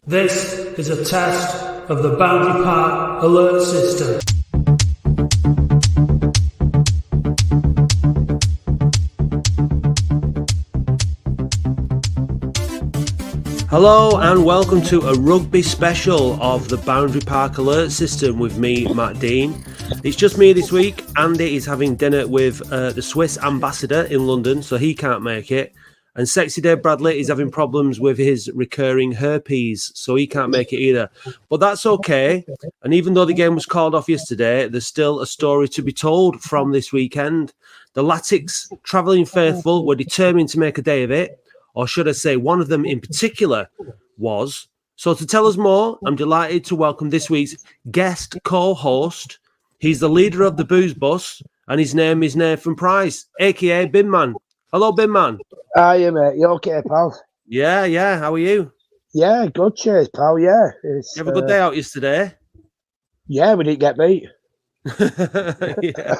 This is a test of the boundary part alert system. Hello and welcome to a rugby special of the Boundary Park Alert System with me, Matt Dean. It's just me this week. Andy is having dinner with the Swiss ambassador in London, so he can't make it. And Sexy Dave Bradley is having problems with his recurring herpes, so he can't make it either. But that's okay. And even though the game was called off yesterday, there's still a story to be told from this weekend. The Latics travelling faithful were determined to make a day of it, or should I say one of them in particular was. So to tell us more, I'm delighted to welcome this week's guest co-host. He's the leader of the Booze Bus, and his name is Nathan Price, a.k.a. Bin Man. Hello, Bin Man. Hiya, mate. You okay, pal? Yeah. How are you? Yeah, good. Cheers, pal. Yeah. You have a good day out yesterday? Yeah, we didn't get beat. Yeah.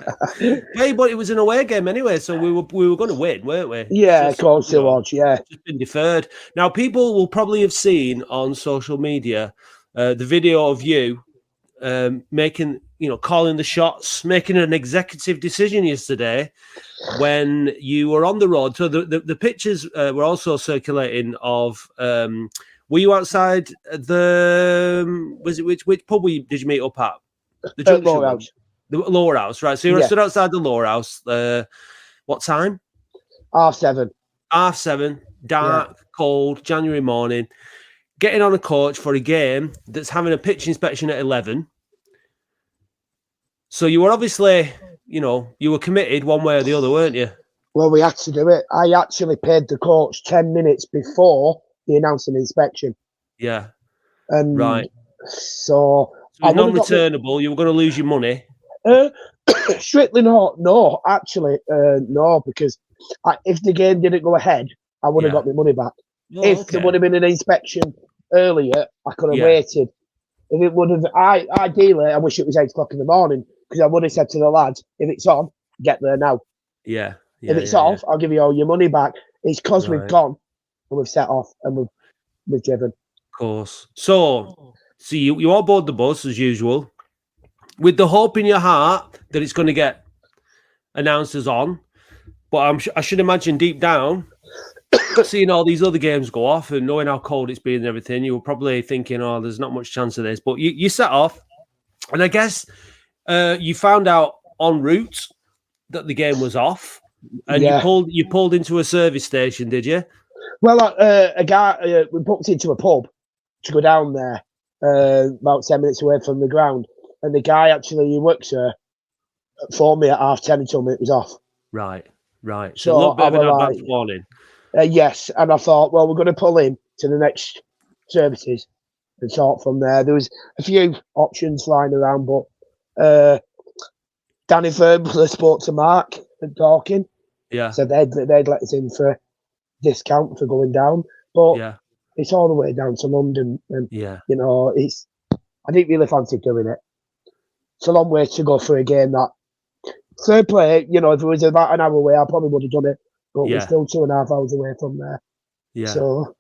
Hey, but it was an away game anyway, so we were going to win, weren't we? Yeah, of course it was. Yeah. It's just been deferred. Now, people will probably have seen on social media the video of you making, calling the shots, making an executive decision yesterday when you were on the road. So the pictures were also circulating of. Were you outside the? Was it which pub did you meet up at? The Junction Lower House. The Lower House, right? So you stood outside the Lower House. What time? 7:30. 7:30. Dark, cold, January morning. Getting on a coach for a game that's having a pitch inspection at 11. So you were obviously, you were committed one way or the other, weren't you? Well, we had to do it. I actually paid the coach 10 minutes before he announced an inspection. Yeah. And right. So it's non-returnable. You were going to lose your money. Strictly no. No, actually, no, because if the game didn't go ahead, I would have got my money back. There would have been an inspection earlier, I could have waited. If it would have, ideally, I wish it was 8 o'clock in the morning, because I would have said to the lads, if it's on, get there now. Yeah. If it's off, I'll give you all your money back. It's because we've gone and we've set off and we've driven. Of course. So you all board the bus as usual, with the hope in your heart that it's going to get announced as on. But I should imagine deep down, seeing all these other games go off and knowing how cold it's been and everything, you were probably thinking, oh, there's not much chance of this. But you set off, and I guess you found out en route that the game was off, and you pulled into a service station, did you? Well, a guy, we booked into a pub to go down there, about 10 minutes away from the ground, and the guy actually who works there phoned me at 10:30 and told me it was off. Right. So a little bit of an advance warning. Yes, and I thought, well, we're going to pull in to the next services and sort from there. There was a few options flying around, but Danny Verbler spoke to Mark and talking. Yeah. So they'd let us in for discount for going down, but it's all the way down to London, and I didn't really fancy doing it. It's a long way to go for a game that third play. If it was about an hour away, I probably would have done it. But we're still 2.5 hours away from there. Yeah. So.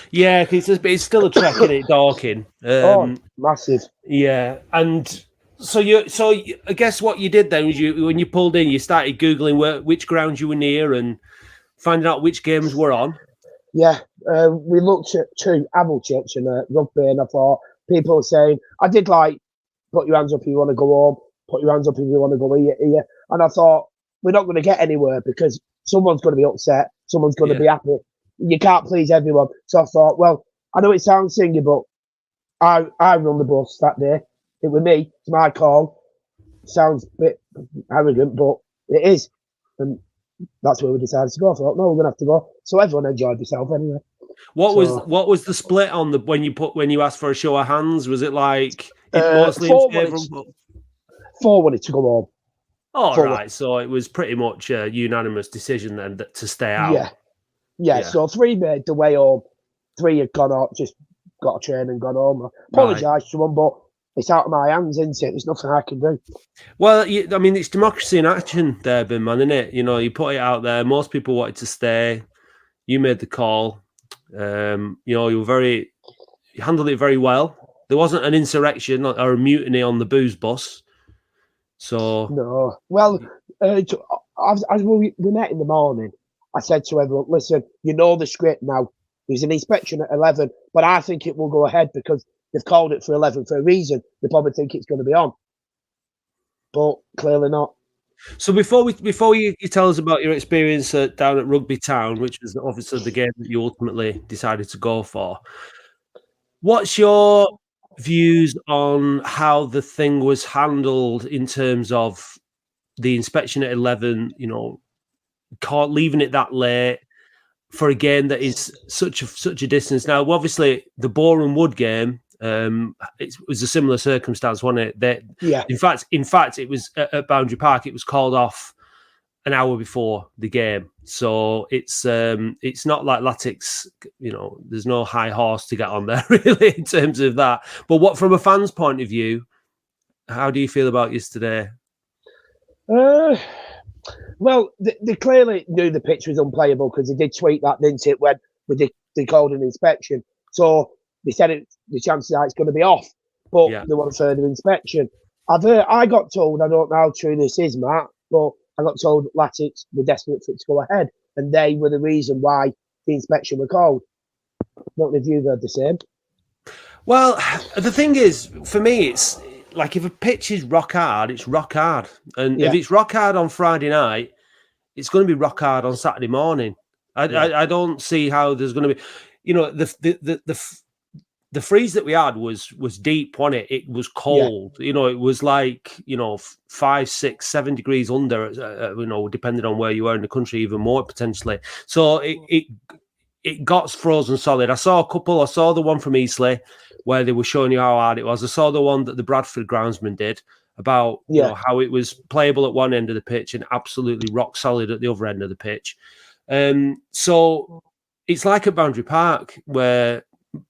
Yeah, because it's still a trek, isn't it, Dorking? Massive. Yeah, and so I guess what you did then was when you pulled in, you started Googling which ground you were near and finding out which games were on. Yeah, we looked at 2 Amelchurch and Rugby, and I thought people were saying, I did put your hands up if you want to go home, put your hands up if you want to go here. And I thought, we're not going to get anywhere because someone's going to be upset, someone's going to be happy. You can't please everyone. So I thought, well, I know it sounds singy, but I run the bus that day. It was me. It's my call. Sounds a bit arrogant, but it is. And that's where we decided to go. I thought, no, we're going to have to go. So everyone enjoyed themselves anyway. What was the split on when you asked for a show of hands? Was it like mostly in favour of 4 wanted to go home. Oh, right. So it was pretty much a unanimous decision then to stay out. Yeah. So 3 made the way home. 3 had gone out, just got a train and gone home. I apologise to them, but it's out of my hands, isn't it? There's nothing I can do. Well, it's democracy in action there, Bin Man, isn't it? You put it out there. Most people wanted to stay. You made the call. You were very handled it very well. There wasn't an insurrection or a mutiny on the booze bus. So no. Well, as we met in the morning, I said to everyone, listen, you know the script now. There's an inspection at 11, but I think it will go ahead because they've called it for 11 for a reason. They probably think it's going to be on, but clearly not. So before you tell us about your experience down at Rugby Town, which was obviously the game that you ultimately decided to go for, what's your views on how the thing was handled in terms of the inspection at 11? You know, leaving it that late for a game that is such a distance. Now, obviously, the Boreham Wood game, it was a similar circumstance, wasn't it? Yeah. In fact, it was at Boundary Park. It was called off an hour before the game, so it's not like Latics. You know, there's no high horse to get on there really in terms of that. But what, from a fan's point of view, how do you feel about yesterday? Well, they clearly knew the pitch was unplayable because they did tweet that, didn't it, when they called an inspection. So they said the chances are it's going to be off, but they want a further inspection. I got told, I don't know how true this is, Matt, but I got told Latics were desperate for it to go ahead, and they were the reason why the inspection were called. Don't know if you've heard the same. Well, the thing is, for me, it's like if a pitch is rock hard, it's rock hard. And if it's rock hard on Friday night, it's going to be rock hard on Saturday morning. I don't see how there's going to be, you know, the freeze that we had was deep, wasn't it? It was cold. You know, it was like, you know, 5, 6, 7 degrees under, you know, depending on where you were in the country, even more potentially. So it got frozen solid. I saw the one from Eastleigh where they were showing you how hard it was. I saw the one that the Bradford groundsman did about you know how it was playable at one end of the pitch and absolutely rock solid at the other end of the pitch. So it's like at Boundary Park where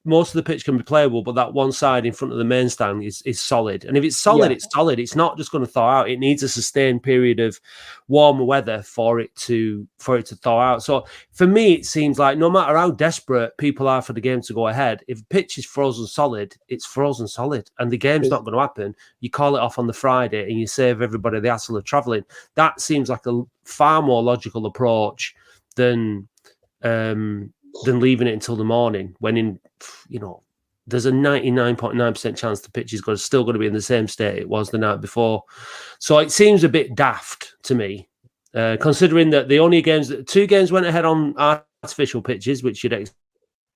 most of the pitch can be playable, but that one side in front of the main stand is solid. And if it's solid, it's solid. It's not just going to thaw out. It needs a sustained period of warmer weather for it to thaw out. So for me, it seems like no matter how desperate people are for the game to go ahead, if the pitch is frozen solid, it's frozen solid, and the game's not going to happen. You call it off on the Friday and you save everybody the hassle of travelling. That seems like a far more logical approach than leaving it until the morning when there's a 99.9% chance the pitch is still going to be in the same state it was the night before. So it seems a bit daft to me, considering that the two games went ahead on artificial pitches, which you'd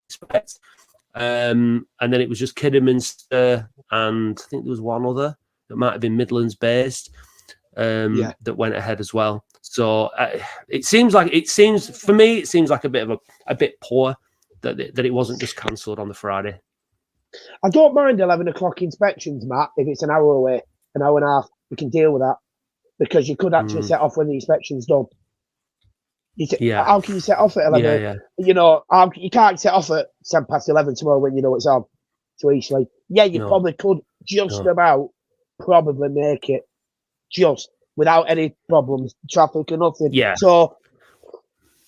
expect. And then it was just Kidderminster and I think there was one other that might have been Midlands based that went ahead as well. So it seems like a bit poor that it wasn't just cancelled on the Friday. I don't mind 11 o'clock inspections, Matt. If it's an hour away, an hour and a half, we can deal with that because you could actually set off when the inspection's done. How can you set off at 11? You know, you can't set off at 11 tomorrow when you know it's on to Eastleigh. Yeah, you probably could about probably make it just without any problems, traffic or nothing. Yeah. So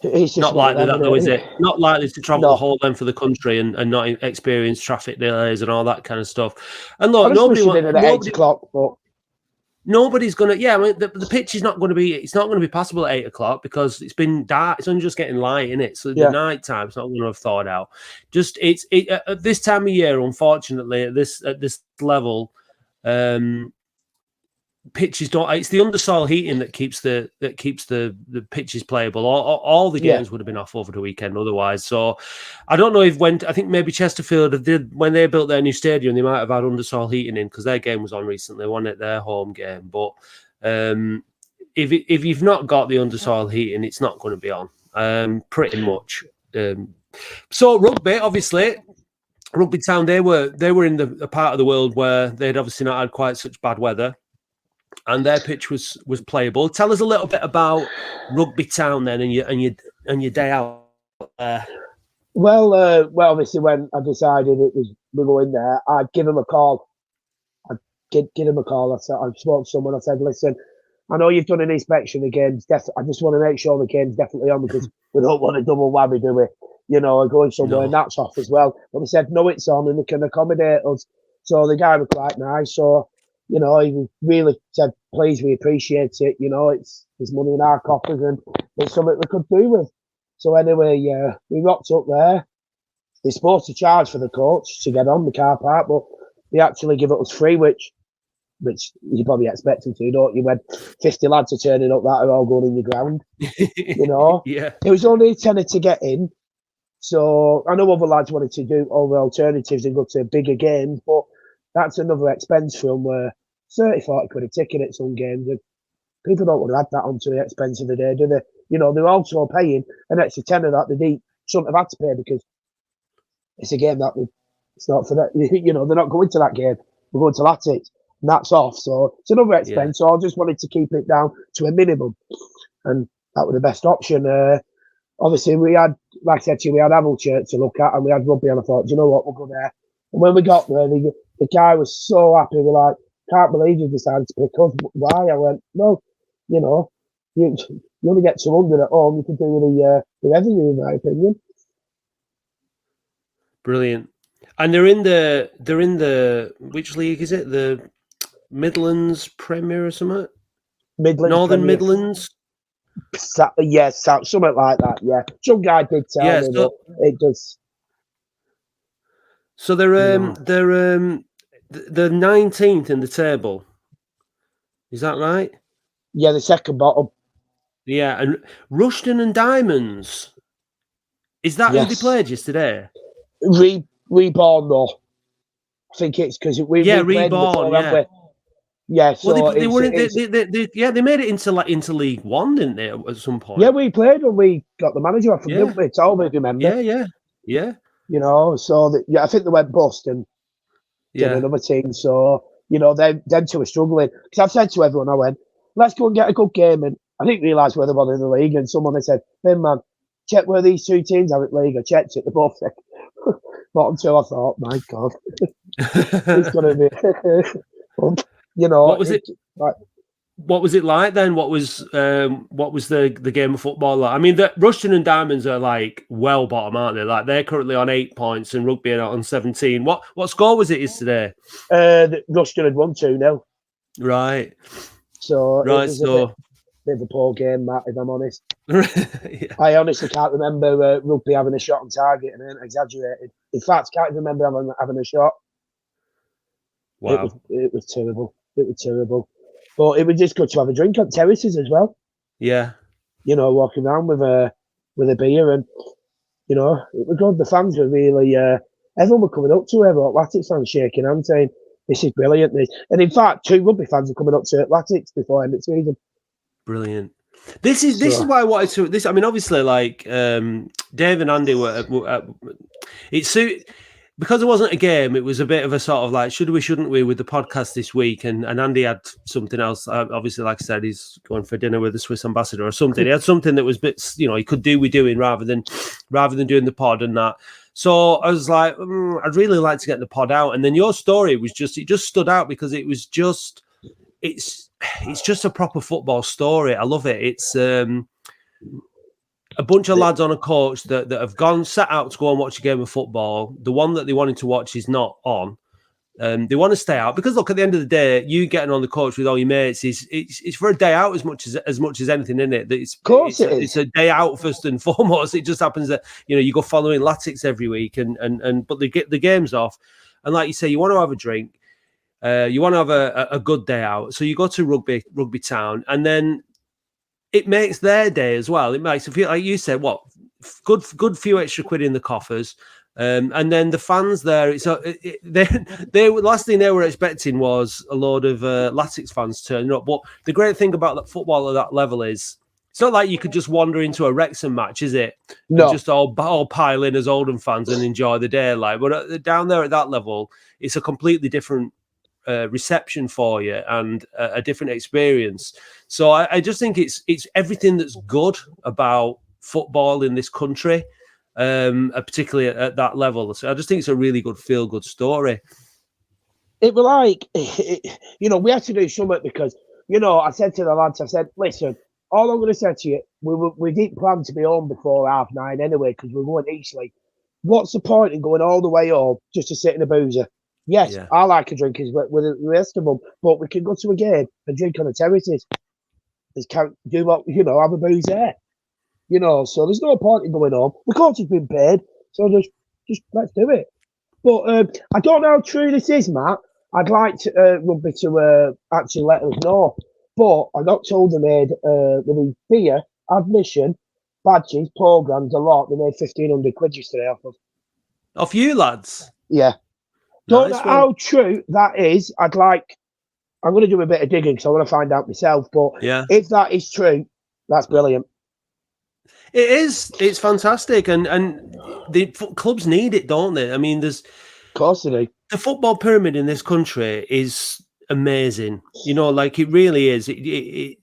it's just not likely that though, is it? Not likely to travel the whole length of the country and not experience traffic delays and all that kind of stuff. And look, nobody's going to. Yeah, I mean, the pitch is not going to be. It's not going to be passable at 8 o'clock because it's been dark. It's only just getting light, isn't it? So the night time's not going to have thawed out. Just at this time of year, unfortunately, at this level, pitches don't. It's the undersoil heating that keeps the pitches playable. All the games would have been off over the weekend otherwise. So I don't know I think maybe Chesterfield did when they built their new stadium. They might have had undersoil heating in because their game was on recently, wasn't it? Their home game. But if you've not got the undersoil heating, it's not going to be on. Pretty much. So Rugby, obviously. Rugby Town, they were in the part of the world where they'd obviously not had quite such bad weather. And their pitch was playable. Tell us a little bit about Rugby Town then, and your day out there. Well, obviously when I decided we were in there, I'd give them a call. I spoke to someone. I said, "Listen, I know you've done an inspection. The game's I just want to make sure the game's definitely on because we don't want a double whammy, do we?" you know, or going somewhere, and No. that's off as well. But they said, no, it's on, and they can accommodate us. So the guy was quite nice. So, you know, he really said, please, we appreciate it. You know, there's money in our coffers, and it's something we could do with. So anyway, we rocked up there. They're supposed to charge for the coach to get on the car park, but they actually give it us free, which you probably expect them to, don't you? When 50 lads are turning up that are all going in the ground, you know? Yeah. It was only a tenner to get in. So I know other lads wanted to do other alternatives and go to bigger games, but that's another expense from 30, 40 quid a ticket at some games. And people don't want to add that onto the expense of the day, do they? You know, they're also paying an extra tenner that they shouldn't have had to pay because it's a game that it's not for that. You know, they're not going to that game. We're going to Latics, and that's off. So it's another expense. So I just wanted to keep it down to a minimum, and that was the best option. Obviously, we had, like I said to you, we had Church to look at, and we had rugby, and I thought, do you know what, we'll go there. And when we got there, the guy was so happy. We're like, can't believe you decided to pick us. Why? I went, no, you know, you only get 200 at home. You can do with the revenue, in my opinion. Brilliant. And they're in the which league is it? The Midlands Premier or something? Northern Premier. Midlands? Yes, something like that, yeah. Some guy did tell me, but it does. So they're 19th in the table. Is that right? Yeah, the second bottom. Yeah, and Rushden and Diamonds. Is that who they played yesterday? Reborn, though. I think it's because we played Reborn, before, yeah. So well, they made it into League One, didn't they? At some point. Yeah, we played when we got the manager off from didn't we? Told me, remember? Yeah. You know, so I think they went bust and did another team. So you know, them two were struggling. Because I've said to everyone, I went, let's go and get a good game, and I didn't realise where they were in the league. And someone had said, "Hey man, check where these two teams are in the league." I checked it; they're both bottom two. I thought, my God, it's gonna be. You know, what was it? What was it like then? What was the game of football like? I mean, the Rushden and Diamonds are like well bottom, aren't they? Like they're currently on 8 points and Rugby are on 17. What score was it yesterday? Rushden had won 2-0. Right. So it was a bit of a poor game, Matt, if I'm honest. Yeah. I honestly can't remember Rugby having a shot on target, and I ain't exaggerated. In fact, I can't even remember having a shot. Wow. It was terrible. It was terrible. But it was just good to have a drink on terraces as well. Yeah. You know, walking around with a beer, and you know, it was good. The fans were really everyone were coming up to her, Latics fans shaking hands saying, "This is brilliant." And in fact, 2 rugby fans are coming up to Latics before end of season. Brilliant. This is why I wanted to. This, I mean, obviously, like Dave and Andy were. Because it wasn't a game, it was a bit of a sort of like, should we, shouldn't we, with the podcast this week. And Andy had something else. Obviously, like I said, he's going for dinner with the Swiss ambassador or something. He had something that was a bit, you know, he could do with doing rather than doing the pod and that. So I was like, I'd really like to get the pod out. And then your story was it just stood out because it was just, it's just a proper football story. I love it. It's a bunch of lads on a coach that have set out to go and watch a game of football. The one that they wanted to watch is not on. They want to stay out because, look, at the end of the day, you getting on the coach with all your mates it's for a day out as much as anything, isn't it? It's a day out first and foremost. It just happens that you go following Latics every week, but they get the games off, and like you say, you want to have a drink, you want to have a good day out, so you go to Rugby Town, and then it makes their day as well. It makes it feel like you said, what good few extra quid in the coffers. And then the fans there, they last thing they were expecting was a load of Latics fans turning up. But the great thing about that football at that level is it's not like you could just wander into a Wrexham match, is it? No. And just all pile in as Oldham fans and enjoy the day. But down there at that level, it's a completely different reception for you and a different experience. So I just think it's everything that's good about football in this country. Particularly at that level. So I just think it's a really good feel-good story. It was like, we had to do something because, I said to the lads, I said, listen, all I'm going to say to you, we didn't plan to be home before 9:30 anyway because we weren't Eastleigh. What's the point in going all the way home just to sit in a boozer? Yes, Yeah. I like a drink with the rest of them, but we can go to a game and drink on the terraces. Just can't do what, have a booze there. So there's no point in going home. The coach has been paid, so just let's do it. But I don't know how true this is, Matt. I'd like Rugby to actually let us know. But I got told they made with beer, admission, badges, programs, a lot. They made 1,500 quid yesterday off of. Off you, lads? Yeah. Don't Nice know how true that is. I'm going to do a bit of digging because I want to find out myself. But if that is true, that's brilliant. It is. It's fantastic, and the clubs need it, don't they? I mean, of course they do. The football pyramid in this country is amazing. Like it really is.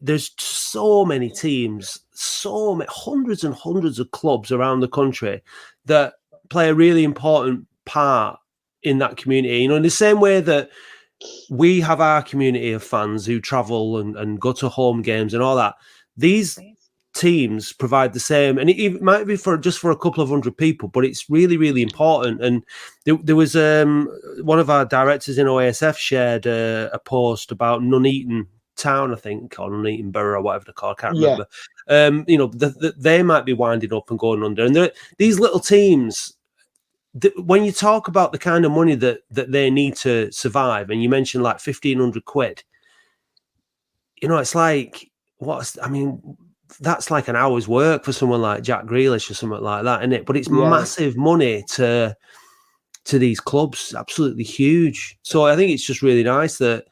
There's so many teams, hundreds and hundreds of clubs around the country that play a really important part in that community. In the same way that we have our community of fans who travel and go to home games and all that. These teams provide the same, and it might be for a couple of hundred people, but it's really, really important. And there was one of our directors in OASF shared a post about Nuneaton Town, I think, or Nuneaton Borough, or whatever they're called, I can't remember. They might be winding up and going under, and these little teams. When you talk about the kind of money that they need to survive, and you mentioned like 1,500 quid, it's like that's like an hour's work for someone like Jack Grealish or something like that, isn't it? But it's massive money to these clubs, absolutely huge. So I think it's just really nice that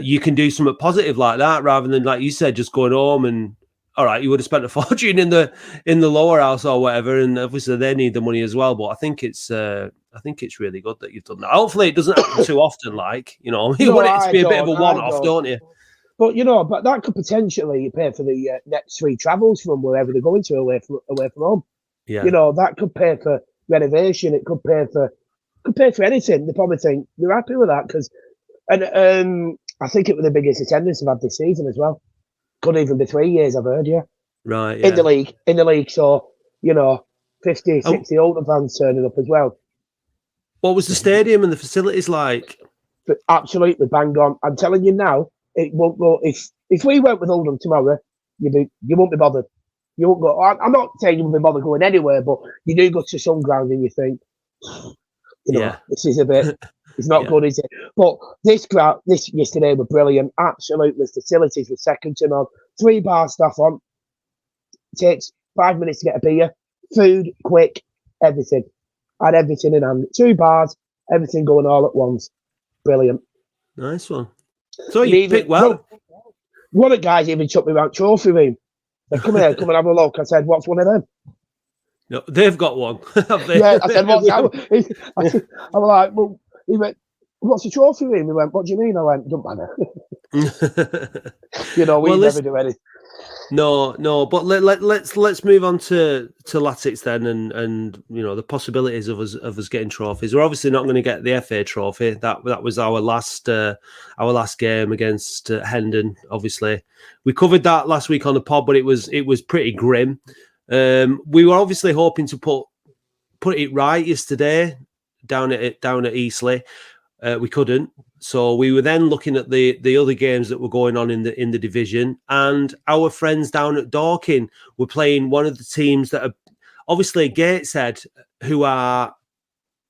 you can do something positive like that rather than, like you said, just going home and all right, you would have spent a fortune in the lower house or whatever, and obviously they need the money as well. But I think it's really good that you've done that. Hopefully, it doesn't happen too often. You want it to be a bit of a one-off, don't you? But but that could potentially pay for the next 3 travels from wherever they're going to away from home. Yeah. That could pay for renovation. It could pay for anything. They probably think they're happy with that and I think it was the biggest attendance they've had this season as well. Could even be 3 years, I've heard, yeah. Right, yeah. In the league. So, 50, 60 Oldham fans turning up as well. What was the stadium and the facilities like? But absolutely bang on. I'm telling you now, it won't go. If we went with Oldham tomorrow, you won't be bothered. You won't go. I'm not saying you won't be bothered going anywhere, but you do go to some ground and you think, this is a bit. It's not good, is it? But this yesterday were brilliant. Absolutely, facilities were second to none. 3 bar staff on. It takes 5 minutes to get a beer. Food, quick, everything. Had everything in hand. 2 bars, everything going all at once. Brilliant. Nice one. So you picked well. One of the guys even took me around trophy room. Said, come here, come and have a look. I said, what's one of them? No, they've got one. Yeah, I said, what's that? I was like, well, he went, what's the trophy room? He went, what do you mean? I went, don't matter. We never do anything. No, but let's move on to Latics then, and the possibilities of us getting trophies. We're obviously not going to get the FA trophy. That was our last game against Hendon. Obviously, we covered that last week on the pod, but it was pretty grim. We were obviously hoping to put it right yesterday down at Eastleigh. We couldn't. So we were then looking at the other games that were going on in the division, and our friends down at Dorking were playing one of the teams that are obviously Gateshead, who are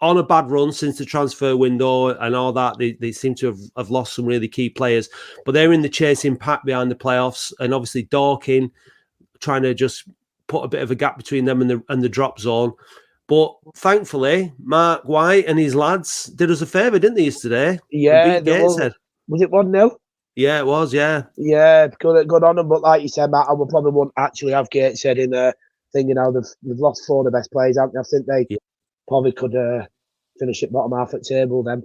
on a bad run since the transfer window and all that. They seem to have lost some really key players, but they're in the chasing pack behind the playoffs, and obviously Dorking trying to just put a bit of a gap between them and the drop zone. But thankfully, Mark White and his lads did us a favour, didn't they, yesterday? Yeah. Was it 1-0? Yeah, it was, yeah. Yeah, good on them. But like you said, Matt, I would probably won't actually have Gateshead in there. Thinking now they've lost 4 of the best players, haven't they? I think they probably could finish at bottom half at table then.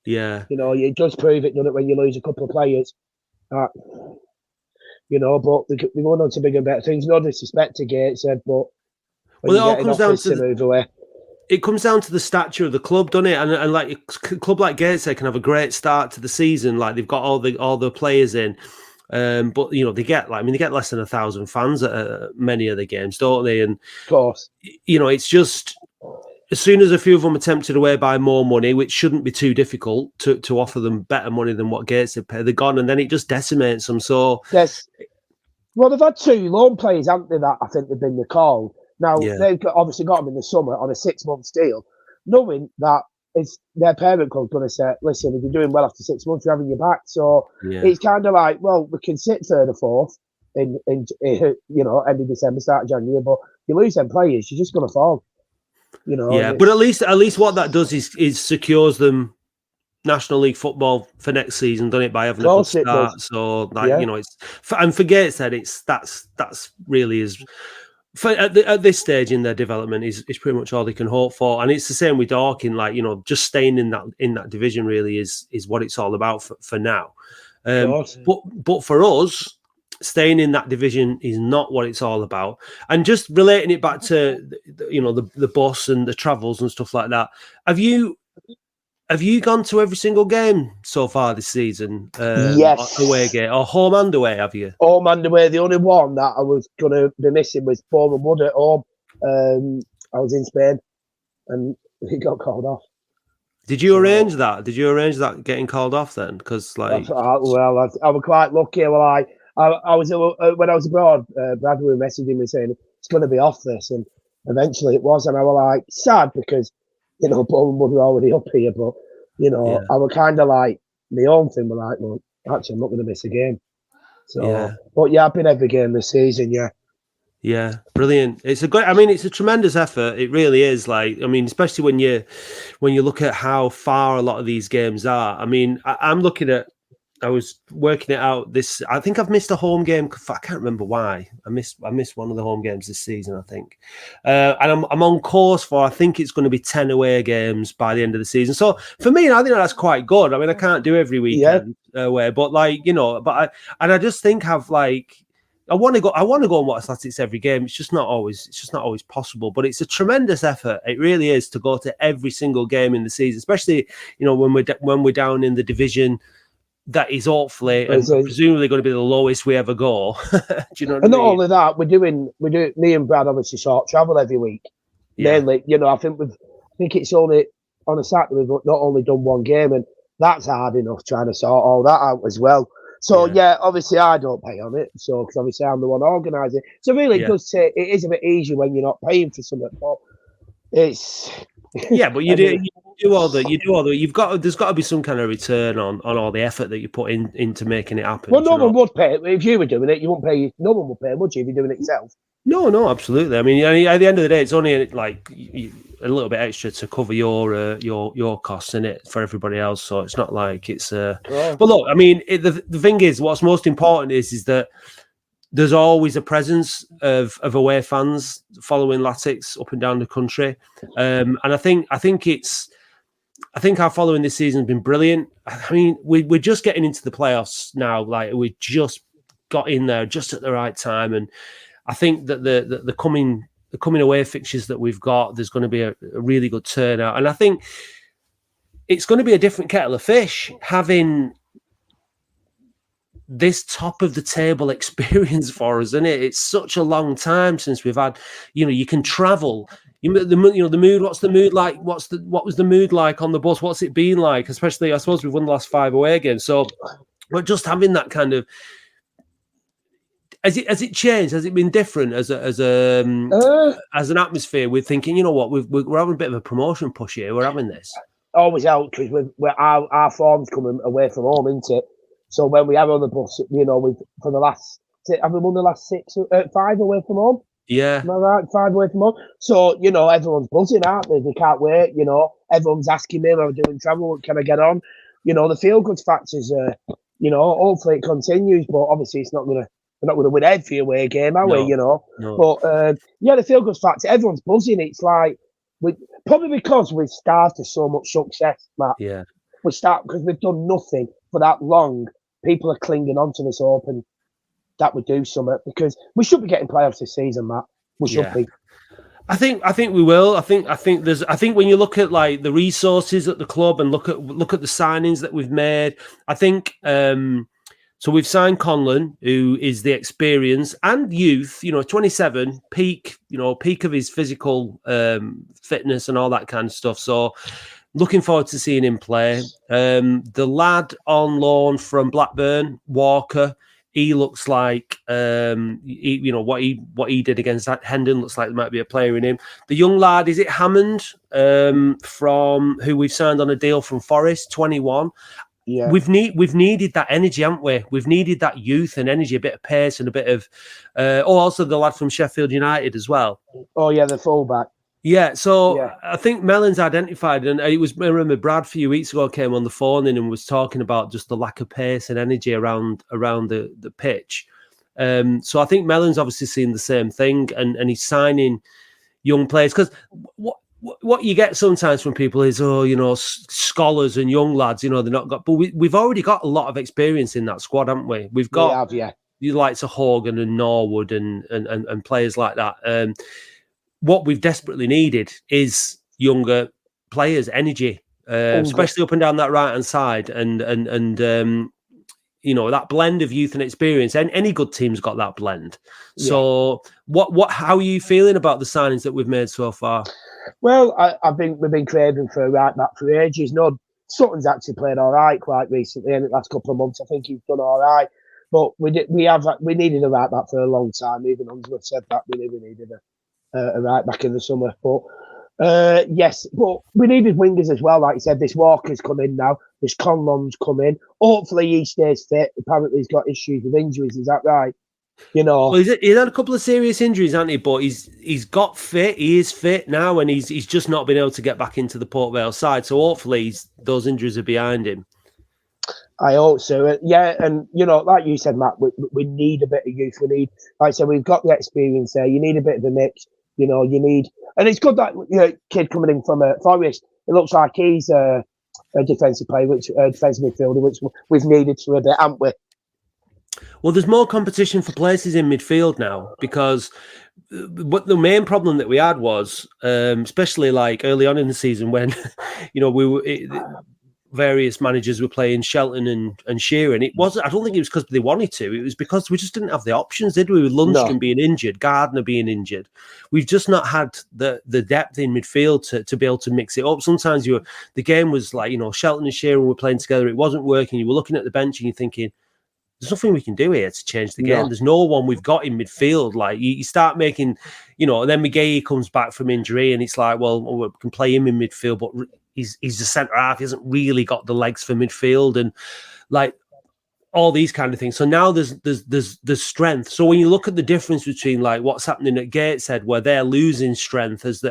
Yeah. It does prove it, doesn't it, when you lose a couple of players. But they're going on to bigger and better things. No disrespect to Gateshead, but it all comes down to it comes down to the stature of the club, doesn't it? And like a club like Gateshead can have a great start to the season, like they've got all the players in, But they get they get less than 1,000 fans at many of the games, don't they? And of course, it's just as soon as a few of them are tempted away by more money, which shouldn't be too difficult to offer them better money than what Gates have paid, they're gone, and then it just decimates them. So yes. Well, they've had 2 loan players, haven't they? That I think they've been recalled. Now they've obviously got them in the summer on a 6-month deal, knowing that it's their parent club's going to say, "Listen, if you're doing well after 6 months, you're having your back." So it's kind of like, well, we can sit third or fourth in end of December, start of January, but you lose them players, you're just going to fall. But at least what that does is secures them National League football for next season, done it by having a good start. So it's and for Gates said that's really is at this stage in their development is pretty much all they can hope for. And it's the same with Dorking, just staying in that division really is what it's all about for now. But for us, staying in that division is not what it's all about. And just relating it back to the bus and the travels and stuff like that, have you gone to every single game so far this season? Yes. Away game or home and away, have you? Home and away. The only one that I was going to be missing was Bournemouth Wood at home. I was in Spain and it got called off. Did you arrange that? Did you arrange that getting called off then? Because I was quite lucky. I was when I was abroad, Brad was messaging me saying it's going to be off this, and eventually it was, and I was like sad because Bournemouth were already up here, but I was kind of like my own thing. But like, well, actually, I'm not going to miss a game. So, but I've been every game this season. Yeah, brilliant. It's a tremendous effort. It really is. Especially when you look at how far a lot of these games are. I'm looking at. I was working it out. I think I've missed a home game. I can't remember why. I missed one of the home games this season, I think. And I'm on course for, I think it's going to be 10 away games by the end of the season. So for me, I think that's quite good. I can't do every weekend away, but I just think I want to go and watch athletics every game. It's just not always possible, but it's a tremendous effort. It really is to go to every single game in the season, especially, when we're down in the division that is hopefully and presumably going to be the lowest we ever go. Do you know what I mean? Not only that, we do me and Brad obviously short travel every week. Mainly, I think it's only on a Saturday we've not only done one game, and that's hard enough trying to sort all that out as well. So obviously I don't pay on it, so because obviously I'm the one organising. So really, it does say it is a bit easier when you're not paying for something, but it's but you do all the there's got to be some kind of return on all the effort that you put into making it happen. Well, no one would pay if you were doing it. You wouldn't pay. No one would pay, would you, if you're doing it yourself? No, absolutely. At the end of the day, it's only a little bit extra to cover your costs in it for everybody else. So it's not like it's. But look, the thing is, what's most important is that there's always a presence of away fans following Latics up and down the country, and I think our following this season has been brilliant. We're just getting into the playoffs now. We just got in there just at the right time, and I think that the coming away fixtures that we've got, there's going to be a really good turnout, and I think it's going to be a different kettle of fish having this top of the table experience for us, isn't it? It's such a long time since we've had, you can travel. The mood. What's the mood like? What was the mood like on the bus? What's it been like? Especially, I suppose we've won the last 5 away games, so we're just having that kind of. Has it changed? Has it been different as an atmosphere? We're thinking, we're having a bit of a promotion push here. We're having this. Always out because our form's coming away from home, isn't it? So when we have on the bus, for the last, have we won the last 5 away from home? Yeah. Am I right? 5 away from home. So, everyone's buzzing, aren't they? They can't wait, Everyone's asking me, am I doing travel? Can I get on? The feel-good factors, hopefully it continues, but obviously we're not going to win every away game, are we, No. But, the feel-good factor, everyone's buzzing. It's like, probably because we've started so much success, Matt. Yeah. Because we've done nothing for that long. People are clinging on to this open that we do something, because we should be getting playoffs this season, Matt. We should be. I think we will. I think when you look at the resources at the club and look at the signings that we've made, I think So we've signed Conlon, who is the experience and youth, 27, peak of his physical fitness and all that kind of stuff. So looking forward to seeing him play. The lad on loan from Blackburn, Walker, he looks like what he did against Hendon looks like there might be a player in him. The young lad, is it Hammond, from who we've signed on a deal from Forest, 21. Yeah. We've needed that energy, haven't we? We've needed that youth and energy, a bit of pace and a bit of also the lad from Sheffield United as well. Oh yeah, the fullback. Yeah, so I think Mellon's identified, and I remember Brad a few weeks ago came on the phone in and was talking about just the lack of pace and energy around the pitch. So I think Mellon's obviously seen the same thing, and he's signing young players, because what you get sometimes from people is, scholars and young lads, they're not got, but we've already got a lot of experience in that squad, haven't we? We've got the likes of Hogan and Norwood and players like that. What we've desperately needed is younger players, energy, especially up and down that right hand side, and that blend of youth and experience. And any good team's got that blend. So, how are you feeling about the signings that we've made so far? Well, I think we've been craving for a right back for ages. No, Sutton's actually played all right quite recently in the last couple of months. I think he's done all right, but we needed a right back for a long time. Even Unsworth said that we needed a right back in the summer. But yes, but we needed wingers as well. Like you said, this Walker's come in now. This Conlon's come in. Hopefully he stays fit. Apparently he's got issues with injuries. Is that right? Well, he's had a couple of serious injuries, hasn't he? But he's got fit. He is fit now, and he's just not been able to get back into the Port Vale side. So hopefully those injuries are behind him. I hope so. Yeah, and like you said, Matt, we need a bit of youth. We need, like I said, we've got the experience there. You need a bit of a mix. You need, and it's good that kid coming in from Forest. It looks like he's a defensive player, defensive midfielder, which we've needed for a bit, haven't we? Well, there's more competition for places in midfield now, because what the main problem that we had was, especially like early on in the season when, various managers were playing Shelton and Sheeran. I don't think it was because they wanted to. It was because we just didn't have the options, did we? With Lundstrom being injured, Gardner being injured. We've just not had the depth in midfield to be able to mix it up. Sometimes the game was like, Shelton and Sheeran were playing together. It wasn't working. You were looking at the bench and you're thinking, there's nothing we can do here to change the game. There's no one we've got in midfield. Like you start making, and then McGahey comes back from injury, and it's like, well, we can play him in midfield, but he's a centre half. He hasn't really got the legs for midfield, and like all these kind of things. So now there's strength. So when you look at the difference between like what's happening at Gateshead, where they're losing strength as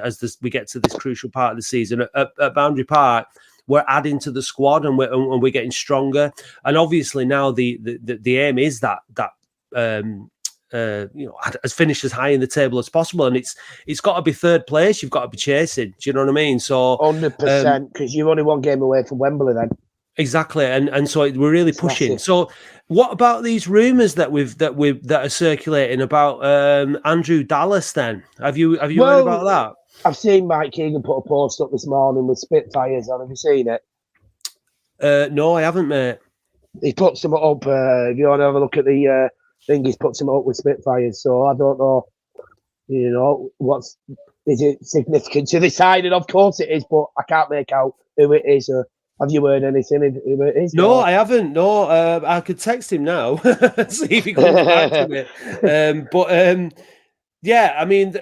we get to this crucial part of the season, at Boundary Park, we're adding to the squad and we're getting stronger. And obviously now the aim is that as finished as high in the table as possible, and it's got to be third place. You've got to be chasing. Do you know what I mean? So 100%, because you're only one game away from Wembley then. Exactly, and so we're really pushing. Massive. So, what about these rumours that are circulating about Andrew Dallas? Then have you heard about that? I've seen Mike Keegan put a post up this morning with Spitfires on. Have you seen it? No, I haven't, mate. He put some up. If you want to have a look at the thing, he's put some up with Spitfires. So I don't know, is it significant to the side? And of course it is, but I can't make out who it is. Have you heard anything who it is? No, I haven't. No, I could text him now, see if he comes back to me. Yeah, I mean,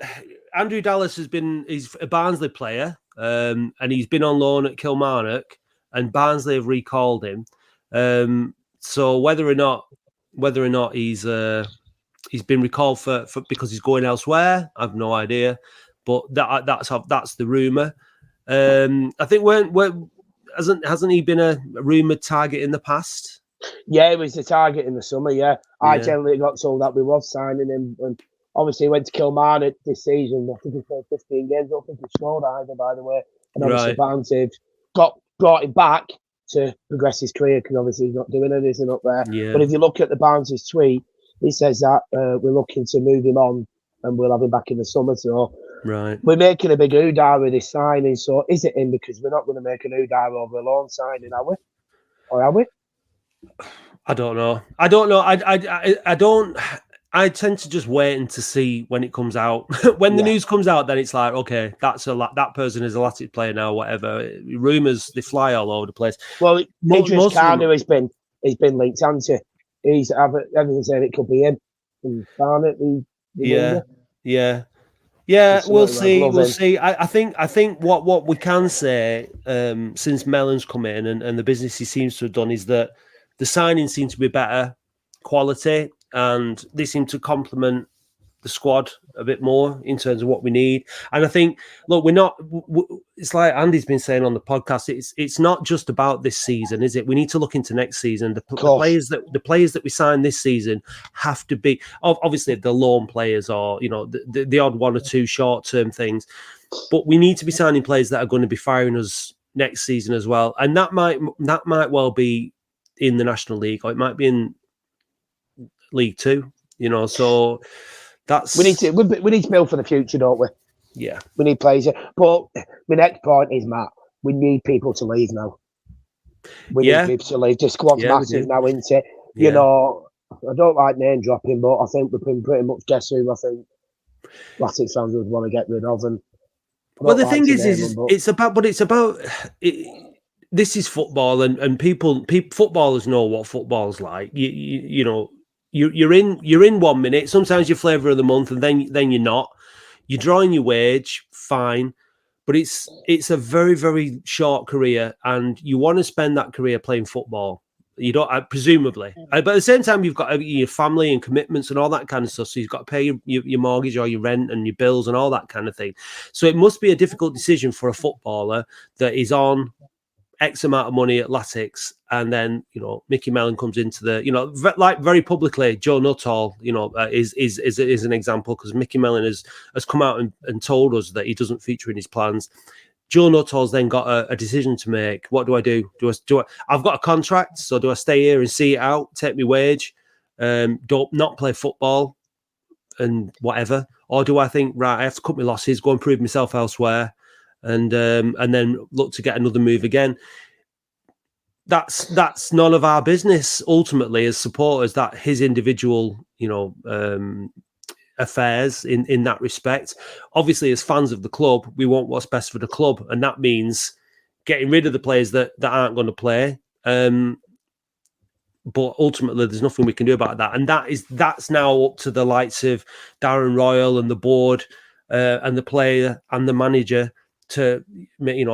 Andrew Dallas he's a Barnsley player, and he's been on loan at Kilmarnock, and Barnsley have recalled him. So whether or not he's been recalled for because he's going elsewhere, I've no idea. But that's the rumour. I think hasn't he been a rumoured target in the past? Yeah, he was the target in the summer. Yeah, I generally got told that we was signing him, and obviously he went to Kilmarnock this season. I think he played 15 games. I don't think he scored either, by the way. And obviously Barnsley brought him back to progress his career, because obviously he's not doing anything up there. Yeah. But if you look at the Barnsley's tweet, he says that we're looking to move him on and we'll have him back in the summer. So we're making a big hoo-dah with this signing. So is it in? Because we're not going to make an hoo-dah over a loan signing, are we? Or are we? I don't know. I don't know. I don't. I tend to just wait and to see when it comes out. When the news comes out, then it's like, okay, that person is a Latic player now. Whatever rumors, they fly all over the place. Well, Idris Most of them, Kanu has been linked, hasn't he? Everyone's saying it could be him. And Barnett, the winger. yeah. It's We'll something I'd see. love We'll him. see. I think what we can say, since Mellon's come in and the business he seems to have done, is that the signings seem to be better quality, and they seem to complement the squad a bit more in terms of what we need. And I think, look, we're not. It's like Andy's been saying on the podcast. It's not just about this season, is it? We need to look into next season. The players that we sign this season have to be obviously the loan players, or the odd one or two short term things. But we need to be signing players that are going to be firing us next season as well. And that might well be in the National League, or it might be in League Two. So. We need to build for the future, don't we? Yeah. We need players. But my next point is, Matt, we need people to leave now. We need people to leave. The squad's massive now, isn't it? Yeah. I don't like name dropping, but I think we can pretty much guess who I think Latic fans would want to get rid of. And well, the thing is it's about this is football, and people footballers know what football's like. You're in 1 minute. Sometimes you're flavour of the month, and then you're not. You're drawing your wage, fine, but it's a very, very short career, and you want to spend that career playing football. You don't, presumably, but at the same time, you've got your family and commitments and all that kind of stuff. So you've got to pay your mortgage or your rent and your bills and all that kind of thing. So it must be a difficult decision for a footballer that is on X amount of money at Latics, and then Mickey Mellon comes into the like very publicly. Joe Nuttall, is an example, because Mickey Mellon has come out and told us that he doesn't feature in his plans. Joe Nuttall's then got a decision to make. What do I do? I've got a contract, so do I stay here and see it out, take my wage, don't not play football and whatever, or do I think, right, I have to cut my losses, go and prove myself elsewhere, and then look to get another move again? That's none of our business ultimately as supporters. That his individual, affairs in that respect. Obviously, as fans of the club, we want what's best for the club, and that means getting rid of the players that aren't going to play. But ultimately, there's nothing we can do about that, and that's now up to the likes of Darren Royal and the board and the player and the manager to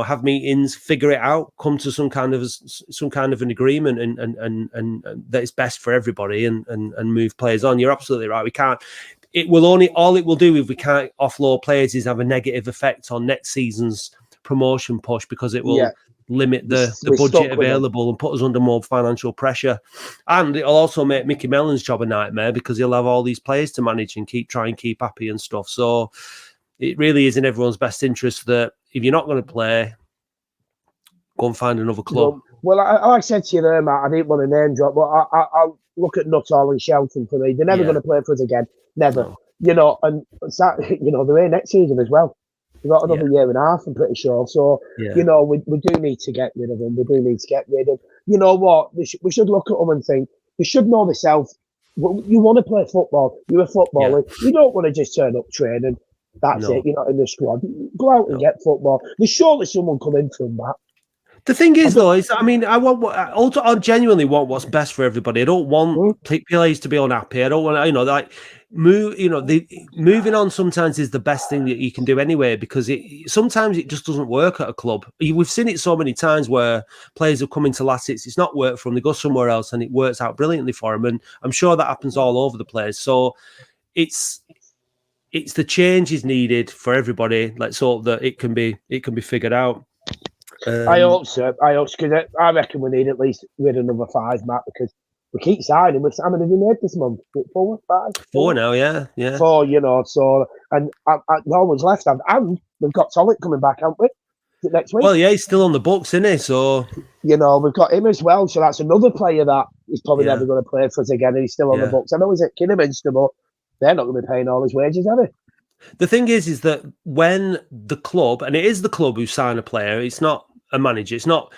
have meetings, figure it out, come to some kind of an agreement, and that is best for everybody, and move players on. You're absolutely right. We can't. All it will do if we can't offload players is have a negative effect on next season's promotion push, because it will limit the budget available and put us under more financial pressure. And it'll also make Mickey Mellon's job a nightmare, because he'll have all these players to manage and keep happy and stuff. So it really is in everyone's best interest that if you're not going to play, go and find another club. Well, like I said to you there, Matt, I didn't want to name drop, but I look at Nuttall and Shelton for me. They're never going to play for us again. Never. No. And they're here next season as well. We've got another year and a half, I'm pretty sure. So, we do need to get rid of them. We do need to get rid of them. You know what? We should look at them and think, they should know themselves. You want to play football. You're a footballer. Yeah. You don't want to just turn up training. That's it. You're not in the squad. Go out and get football. There's surely someone coming from that. The thing is, I genuinely want what's best for everybody. I don't want players to be unhappy. I don't want, moving on sometimes is the best thing that you can do anyway, because sometimes it just doesn't work at a club. We've seen it so many times where players have come into Latics, it's not worked for them, they go somewhere else and it works out brilliantly for them. And I'm sure that happens all over the place. So it's the change is needed for everybody. Let's hope that it can be figured out. I hope so. Because I reckon we need at least rid of another 5, Matt, because we keep signing. How many have we made this month? 4, 5? 4 now, yeah. 4, so, and no one's left. And we've got Tollett coming back, haven't we? Is it next week? Well, yeah, he's still on the books, isn't he? So, we've got him as well. So that's another player that is probably never going to play for us again, and he's still on the books. I know he's at Kidderminster, but they're not going to be paying all his wages, are they? The thing is that when the club, and it is the club who sign a player, it's not a manager. It's not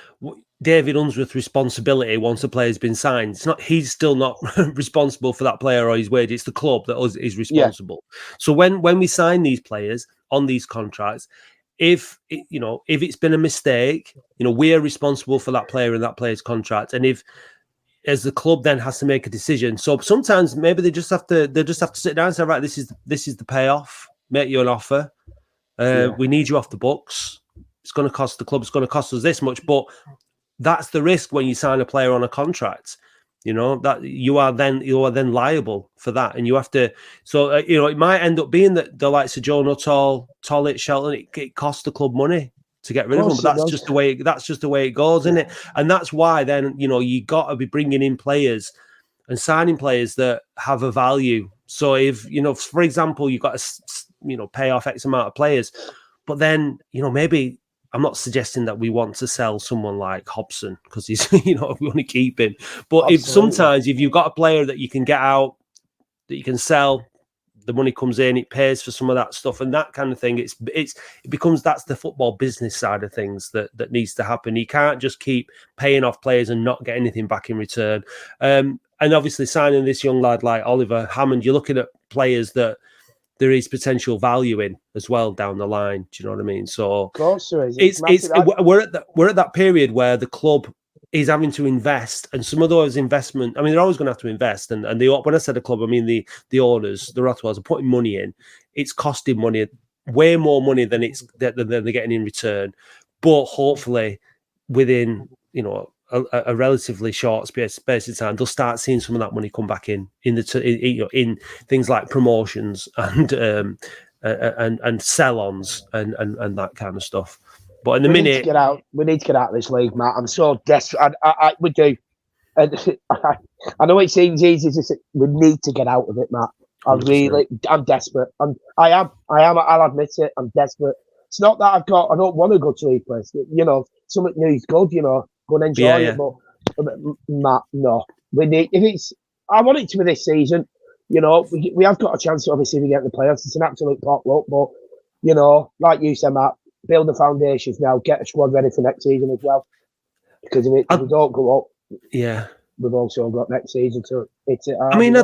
David Unsworth's responsibility once a player's been signed. It's not he's still not responsible for that player or his wage. It's the club that is responsible. Yeah. So when we sign these players on these contracts, if it's been a mistake, we're responsible for that player and that player's contract. And if as the club then has to make a decision. So sometimes maybe they just have to sit down and say, right, this is the payoff. Make you an offer. We need you off the books. It's going to cost the club. It's going to cost us this much, but that's the risk when you sign a player on a contract. That you are then liable for that, and you have to. So it might end up being that the likes of Joe Nuttall, Tollett, Shelton, it costs the club money to get rid of them. But that's just the way it goes, isn't it? And that's why then you got to be bringing in players and signing players that have a value. So if for example, you've got to pay off X amount of players, but then maybe. I'm not suggesting that we want to sell someone like Hobson because he's, we want to keep him. But if you've got a player that you can get out, that you can sell, the money comes in, it pays for some of that stuff and that kind of thing. It becomes that's the football business side of things that needs to happen. You can't just keep paying off players and not get anything back in return. And obviously signing this young lad like Oliver Hammond, you're looking at players that there is potential value in as well down the line. Do you know what I mean? So of course there is. We're at that period where the club is having to invest, and some of those investment. I mean, they're always going to have to invest, and when I said the club, I mean the owners, the Rothwells are putting money in. It's costing money, way more money than they're getting in return. But hopefully, within a relatively short space of time, they'll start seeing some of that money come back in things like promotions and sell-ons and that kind of stuff. But in the minute, we need to get out of this league, Matt. I'm so desperate. We do. I know it seems easy to say, we need to get out of it, Matt. I'm desperate. I'll admit it. I'm desperate. It's not that I don't want to go to a place. Something new is good. Go and enjoy it, but Matt, no. We need I want it to be this season. We have got a chance. Obviously, to get in the playoffs. It's an absolute potluck, but like you said, Matt, build the foundations now. Get a squad ready for next season as well. Because if we don't go up, we've also got next season to hit it hard. I mean,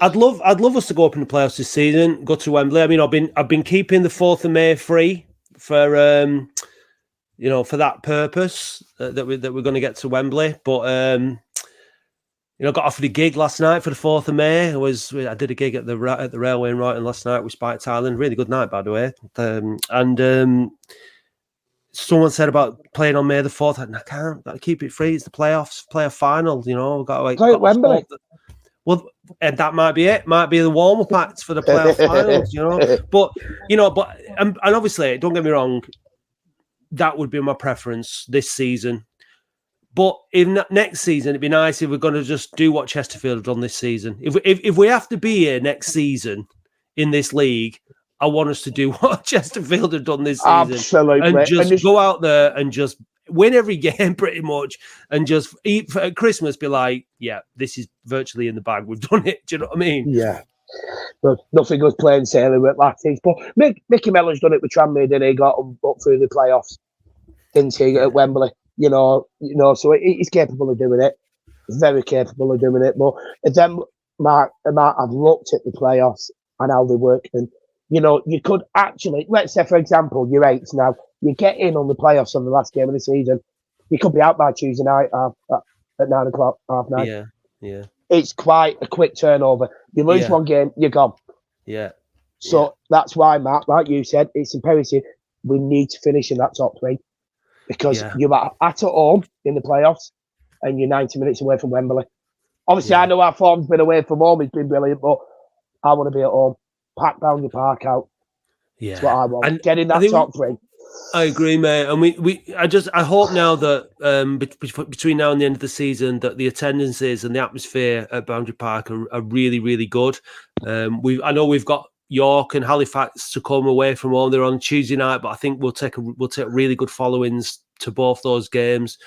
I'd love us to go up in the playoffs this season. Go to Wembley. I mean, I've been keeping the 4th of May free for for that purpose that we're going to get to Wembley. But got offered a gig last night for the 4th of May. I did a gig at the Railway in Royton last night with Spike Thailand. Really good night, by the way. And someone said about playing on May the 4th. I can't. Got to keep it free. It's the playoffs, playoff final. We've got to play at Wembley. Well, and that might be it. Might be the warm-up acts for the playoff finals. But and obviously, don't get me wrong. That would be my preference this season. But next season, it'd be nice if we're going to just do what Chesterfield have done this season. If we have to be here next season in this league, I want us to do what Chesterfield have done this season. Absolutely. And just go out there and just win every game pretty much and just at Christmas be like, yeah, this is virtually in the bag. We've done it. Do you know what I mean? Yeah. But nothing was plain sailing with Latins. But Mickey Mellon's done it with Tranmere, and he got them up through the playoffs, didn't he, at Wembley? So he's capable of doing it. Very capable of doing it. But then, Mark, I've looked at the playoffs and how they work. And, you could actually, let's say, for example, you're 8 now. You get in on the playoffs on the last game of the season. You could be out by Tuesday night at 9 o'clock, 9:30. Yeah. It's quite a quick turnover. You lose one game, you're gone. Yeah. So that's why, Matt, like you said, it's imperative we need to finish in that top 3 because you're at home in the playoffs and you're 90 minutes away from Wembley. Obviously, I know our form's been away from home. It's been brilliant, but I want to be at home. Pack Boundary Park out. Yeah. That's what I want. And get in that top 3. I agree, mate. And I hope now that between now and the end of the season that the attendances and the atmosphere at Boundary Park are really, really good. I know we've got York and Halifax to come away from home. They're on Tuesday night, but I think we'll take really good followings to both those games.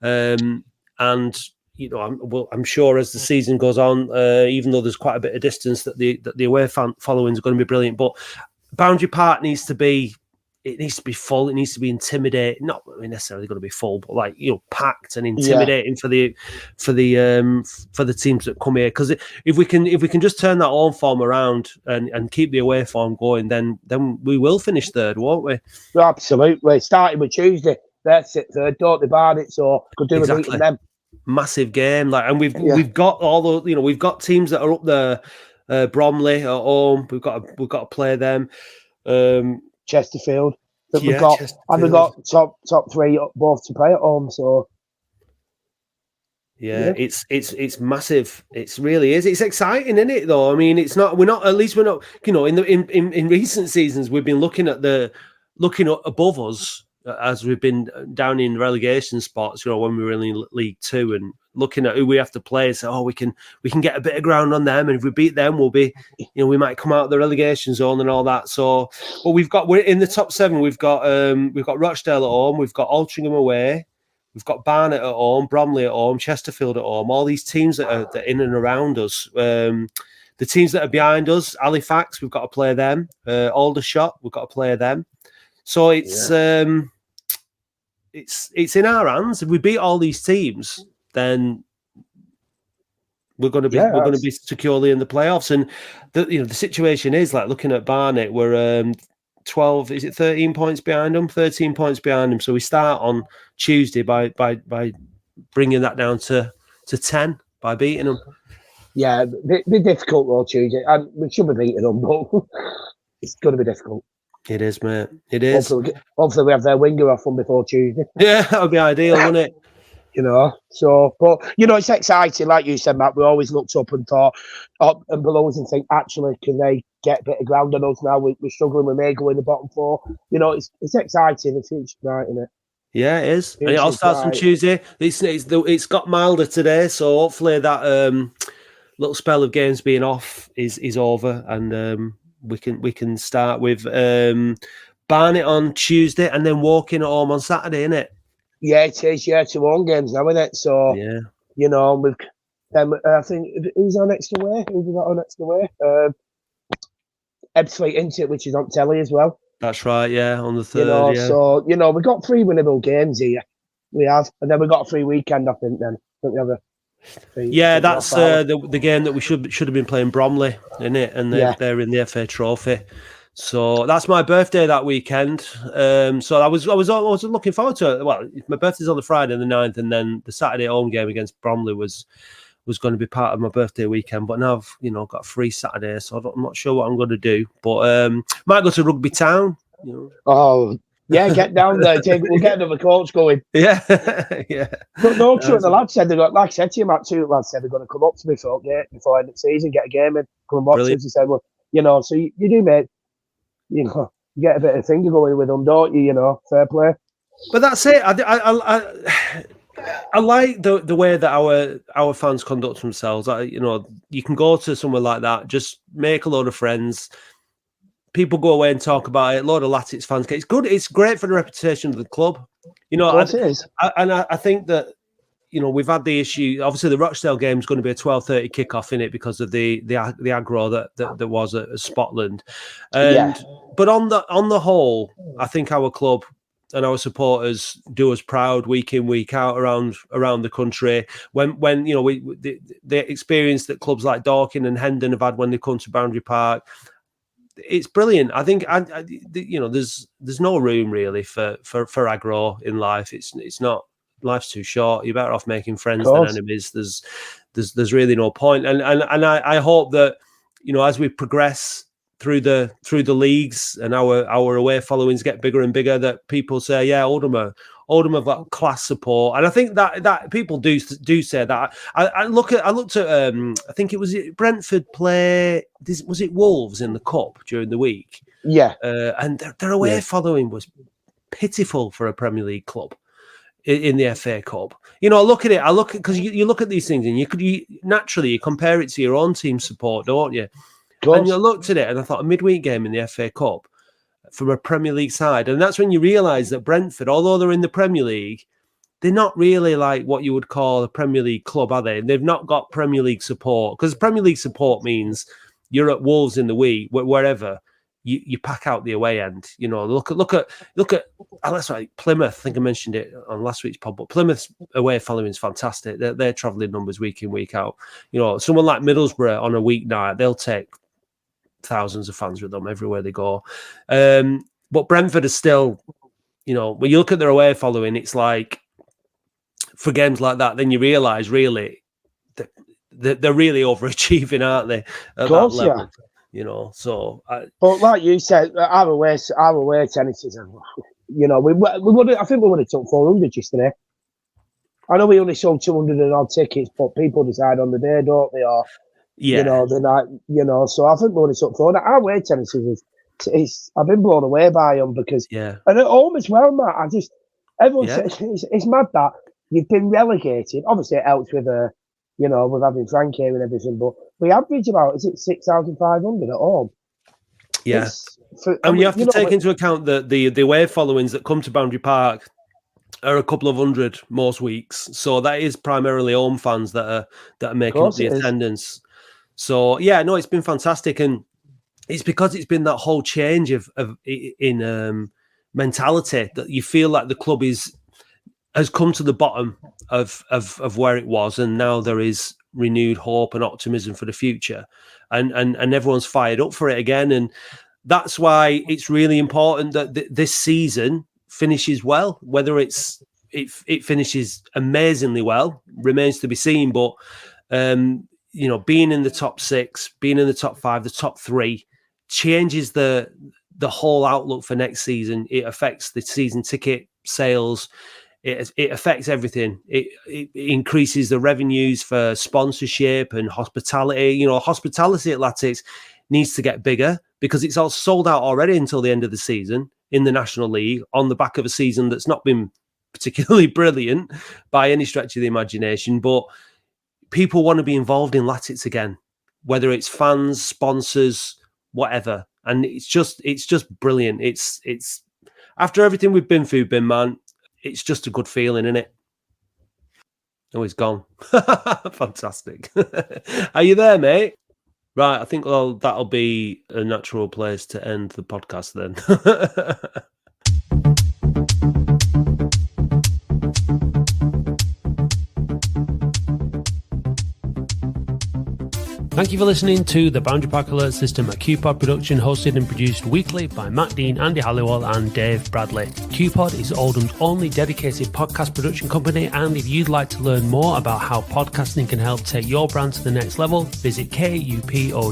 And I'm sure as the season goes on, even though there's quite a bit of distance, that the away fan followings are going to be brilliant. But Boundary Park needs to be it needs to be full. It needs to be intimidating. Not necessarily going to be full, but like packed and intimidating for the teams that come here. Because if we can just turn that home form around and keep the away form going, then we will finish third, won't we? Absolutely. Starting with Tuesday, that's it. Third, don't they bar it? So could do with beating them. Massive game, and we've got all the we've got teams that are up there. Bromley at home. We've got to play them. Chesterfield. We've got top three both to play at home. So it's massive. It really is. It's exciting, isn't it? Though I mean, it's not. We're not. At least we're not. In recent seasons, we've been looking above us as we've been down in relegation spots. When we were in League Two and looking at who we have to play. So we can get a bit of ground on them, and if we beat them, we'll be. We might come out of the relegation zone and all that. So, but we're in the top 7. We've got Rochdale at home. We've got Altrincham away. We've got Barnet at home, Bromley at home, Chesterfield at home. All these teams that are in and around us. The teams that are behind us, Halifax, we've got to play them. Aldershot, we've got to play them. So it's in our hands. If we beat all these teams, then we're going to be securely in the playoffs. And the situation is like looking at Barnet, we're 12. Is it 13 points behind them? 13 points behind them. So we start on Tuesday by bringing that down to 10 by beating them. Yeah, be difficult though Tuesday, and we should be beating them, but it's going to be difficult. It is, mate. It is. Hopefully we have their winger off them before Tuesday. Yeah, that would be ideal, wouldn't it? So, but it's exciting, like you said, Matt. We always looked up and thought, up and below us and think, actually, can they get a bit of ground on us now? We're struggling. We may go in the bottom 4. It's exciting. It's exciting, isn't it? Yeah, it is. And it all starts on Tuesday. It's got milder today, so hopefully that little spell of games being off is over, and we can start with Barnet on Tuesday and then walking at home on Saturday, isn't it? Yeah, it is. Yeah, 2 home games now, isn't it? So yeah, we've. I think who's our next away? Who's we got our next away? Ebbsfleet, isn't it? Which is on telly as well. That's right. Yeah, on the 3rd. So we've got 3 winnable games here. We have, and then we've got a free weekend. I think we have a. Yeah, that's the game that we should have been playing Bromley, isn't it? And they're in the FA Trophy. So that's my birthday that weekend. So I was looking forward to it. Well, my birthday's on the Friday the 9th, and then the Saturday home game against Bromley was going to be part of my birthday weekend. But now I've got a free Saturday, so I'm not sure what I'm going to do. But might go to Rugby Town. Oh. Yeah, get down there. We'll get another coach going. Yeah, yeah. But no, two of the lads said like I said to you, Matt, 2 lads said they're going to come up to me before end of the season, get a game in, come and watch us. He said, well, so you do, mate. You get a bit of finger going with them, don't you? Fair play. But that's it. I like the way that our fans conduct themselves. You can go to somewhere like that, just make a load of friends. People go away and talk about it. A lot of Latics fans. It's good. It's great for the reputation of the club. It is. I think that we've had the issue. Obviously, the Rochdale game is going to be a 12:30 kickoff in it because of the aggro that was at Spotland. But on the whole, I think our club and our supporters do us proud week in, week out around the country. When the experience that clubs like Dorking and Hendon have had when they come to Boundary Park. It's brilliant. I think there's no room really for aggro in life. It's not. Life's too short. You're better off making friends than enemies. There's really no point. And I hope that as we progress through the leagues and our away followings get bigger and bigger, that people say, yeah, Oldham have got class support, and I think that people do say that. I looked at I think it was Brentford play. Was it Wolves in the cup during the week? Yeah, and their away following was pitiful for a Premier League club in the FA Cup. I look at it. Because you look at these things and you naturally compare it to your own team support, don't you? And you looked at it and I thought a midweek game in the FA Cup from a Premier League side. And that's when you realise that Brentford, although they're in the Premier League, they're not really like what you would call a Premier League club, are they? They've not got Premier League support. Because Premier League support means you're at Wolves in the week, wherever. you pack out the away end. You know, look at that's right, Plymouth. I think I mentioned it on last week's pod, but Plymouth's away following is fantastic. They're travelling numbers week in, week out. You know, someone like Middlesbrough on a weeknight, they'll take thousands of fans with them everywhere they go. But Brentford is still, you know, when you look at their away following, it's like, for games like that, then you realise really that they're really overachieving, aren't they? At course, that level, yeah. You know. So, but like you said, our away tennis, you know, we would. I think we would have took 400 yesterday. I know we only sold 200 and odd tickets, but people decide on the day, don't they? Or yeah, you know, the night, you know. So I think we would have took 400. Our away tennis is I've been blown away by them because, and at home as well, Matt. Everyone says it's mad that you've been relegated. Obviously, it helps with you know, with having Frank here and everything, but we average about 6,500 at home. Yeah, and you have to take into account that the away followings that come to Boundary Park are a couple of hundred most weeks. So that is primarily home fans that are making up the attendance. So yeah, no, it's been fantastic, and it's because it's been that whole change in mentality that you feel like the club has come to the bottom of where it was, and now there is renewed hope and optimism for the future, and everyone's fired up for it again, and that's why it's really important that this season finishes well. Whether it finishes amazingly well remains to be seen, but you know, being in the top 6, being in the top 5, the top 3 changes the whole outlook for next season. It affects the season ticket sales. It affects everything. It increases the revenues for sponsorship and hospitality. You know, hospitality at Latics needs to get bigger because it's all sold out already until the end of the season in the National League on the back of a season that's not been particularly brilliant by any stretch of the imagination. But people want to be involved in Latics again, whether it's fans, sponsors, whatever. And it's just brilliant. It's after everything we've been through, man, it's just a good feeling, isn't it? Oh, he's gone. Fantastic. Are you there, mate? Right, I think that'll be a natural place to end the podcast then. Thank you for listening to the Boundary Park Alert System, a QPod production hosted and produced weekly by Matt Dean, Andy Halliwell and Dave Bradley. QPod is Oldham's only dedicated podcast production company, and if you'd like to learn more about how podcasting can help take your brand to the next level, visit kupod.co.uk.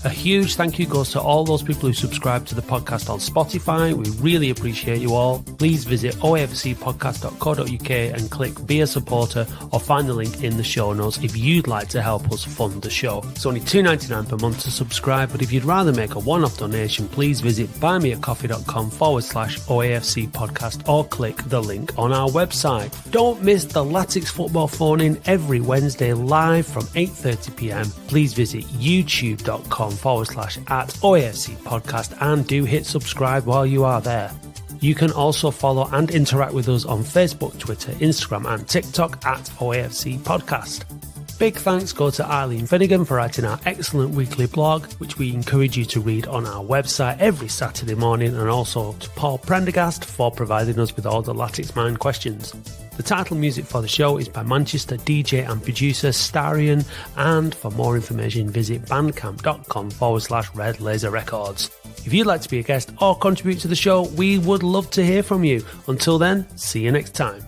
A huge thank you goes to all those people who subscribe to the podcast on Spotify. We really appreciate you all. Please visit oafcpodcast.co.uk and click Be a Supporter or find the link in the show notes if you'd like to help us fund the show. It's only $2.99 per month to subscribe, but if you'd rather make a one-off donation, please visit buymeacoffee.com/OAFC podcast or click the link on our website. Don't miss the Latics Football Phone-In every Wednesday live from 8:30pm. Please visit youtube.com/@OAFC podcast and do hit subscribe while you are there. You can also follow and interact with us on Facebook, Twitter, Instagram and TikTok @OAFC podcast. Big thanks go to Eileen Finnegan for writing our excellent weekly blog, which we encourage you to read on our website every Saturday morning, and also to Paul Prendergast for providing us with all the Latics Mind questions. The title music for the show is by Manchester DJ and producer Starion, and for more information visit bandcamp.com/Red Laser Records. If you'd like to be a guest or contribute to the show, we would love to hear from you. Until then, see you next time.